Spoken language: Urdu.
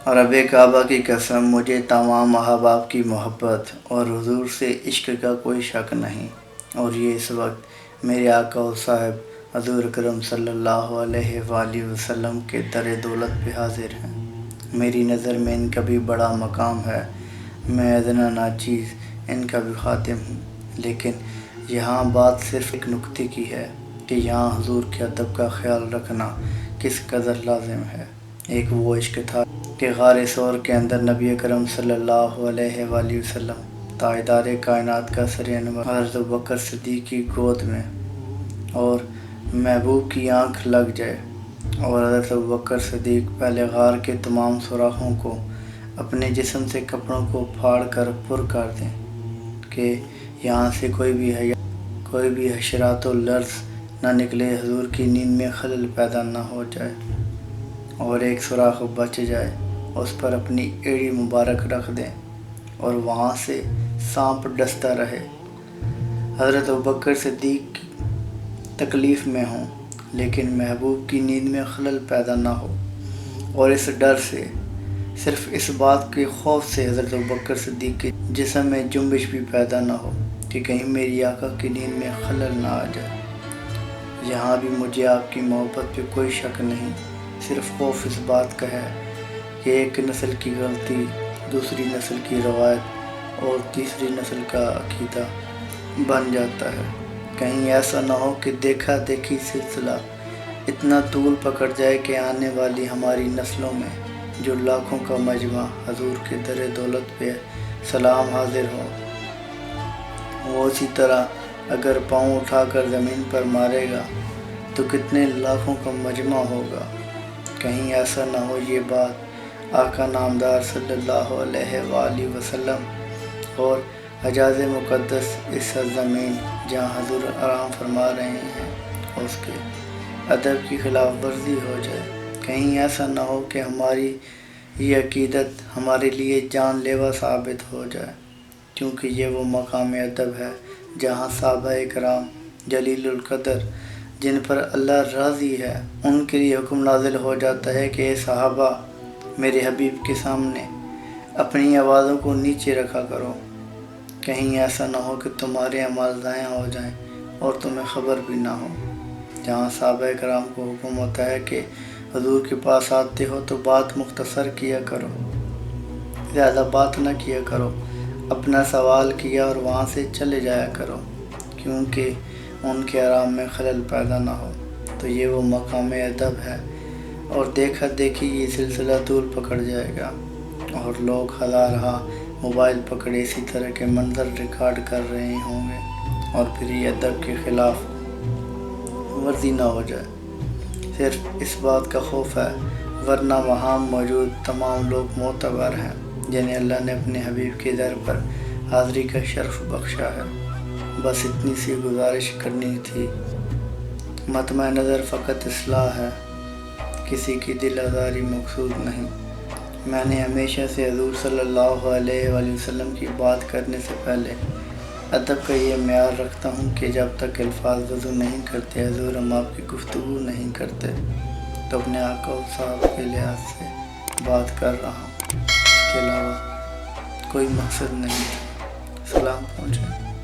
رب کعبہ کی قسم، مجھے تمام احباب کی محبت اور حضور سے عشق کا کوئی شک نہیں، اور یہ اس وقت میرے آقا و صاحب حضور اکرم صلی اللہ علیہ وآلہ وسلم کے در دولت پہ حاضر ہیں۔ میری نظر میں ان کا بھی بڑا مقام ہے، میں ادنا ناچیز ان کا بھی خادم ہوں، لیکن یہاں بات صرف ایک نکتے کی ہے کہ یہاں حضور کے ادب کا خیال رکھنا کس قدر لازم ہے۔ ایک وہ عشق تھا کہ غار ثور کے اندر نبی اکرم صلی اللہ علیہ وآلہ وسلم تاجدار کائنات کا سر انور حضرت ابوبکر صدیق کی گود میں، اور محبوب کی آنکھ لگ جائے اور حضرت ابوبکر صدیق پہلے غار کے تمام سوراخوں کو اپنے جسم سے کپڑوں کو پھاڑ کر پر کر دیں کہ یہاں سے کوئی بھی حشرات و لرز نہ نکلے، حضور کی نیند میں خلل پیدا نہ ہو جائے، اور ایک سوراخ بچ جائے اس پر اپنی ایڑی مبارک رکھ دیں اور وہاں سے سانپ ڈستا رہے۔ حضرت ابوبکر صدیق تکلیف میں ہوں لیکن محبوب کی نیند میں خلل پیدا نہ ہو، اور اس ڈر سے، صرف اس بات کے خوف سے حضرت ابوبکر صدیق کے جسم میں جنبش بھی پیدا نہ ہو کہ کہیں میری آقا کی نیند میں خلل نہ آ جائے۔ یہاں بھی مجھے آپ کی محبت پہ کوئی شک نہیں، صرف خوف اس بات کا ہے کہ ایک نسل کی غلطی دوسری نسل کی روایت اور تیسری نسل کا عقیدہ بن جاتا ہے۔ کہیں ایسا نہ ہو کہ دیکھا دیکھی سلسلہ اتنا طول پکڑ جائے کہ آنے والی ہماری نسلوں میں جو لاکھوں کا مجمع حضور کے در دولت پہ سلام حاضر ہو، وہ اسی طرح اگر پاؤں اٹھا کر زمین پر مارے گا تو کتنے لاکھوں کا مجمع ہوگا۔ کہیں ایسا نہ ہو یہ بات آقا نامدار صلی اللہ علیہ وآلہ وسلم اور حجاز مقدس اس سرزمین جہاں حضور آرام فرما رہے ہیں اس کے ادب کی خلاف ورزی ہو جائے۔ کہیں ایسا نہ ہو کہ ہماری یہ عقیدت ہمارے لیے جان لیوا ثابت ہو جائے، کیونکہ یہ وہ مقام ادب ہے جہاں صحابہ کرام جلیل القدر جن پر اللہ راضی ہے ان کے لیے حکم نازل ہو جاتا ہے کہ اے صحابہ، میرے حبیب کے سامنے اپنی آوازوں کو نیچے رکھا کرو۔ کہیں ایسا نہ ہو کہ تمہارے اعمال ضائع ہو جائیں اور تمہیں خبر بھی نہ ہو۔ جہاں صحابہ کرام کو حکم ہوتا ہے کہ حضور کے پاس آتے ہو تو بات مختصر کیا کرو، زیادہ بات نہ کیا کرو، اپنا سوال کیا اور وہاں سے چلے جایا کرو کیونکہ ان کے آرام میں خلل پیدا نہ ہو۔ تو یہ وہ مقام ادب ہے، اور دیکھا دیکھی یہ سلسلہ طول پکڑ جائے گا اور لوگ ہزارہا موبائل پکڑے اسی طرح کے منظر ریکارڈ کر رہے ہوں گے، اور پھر یہ ادب کے خلاف ورزی نہ ہو جائے۔ صرف اس بات کا خوف ہے، ورنہ وہاں موجود تمام لوگ معتبر ہیں جنہیں اللہ نے اپنے حبیب کے در پر حاضری کا شرف بخشا ہے۔ بس اتنی سی گزارش کرنی تھی، مطمع نظر فقط اصلاح ہے، کسی کی دل آزاری مقصود نہیں۔ میں نے ہمیشہ سے حضور صلی اللہ علیہ وآلہ وسلم کی بات کرنے سے پہلے ادب کا یہ معیار رکھتا ہوں کہ جب تک الفاظ وضو نہیں کرتے، حضور ہم آپ کی گفتگو نہیں کرتے، تو اپنے آقا و صاحب کے لحاظ سے بات کر رہا ہوں، اس کے علاوہ کوئی مقصد نہیں۔ سلام پہنچے۔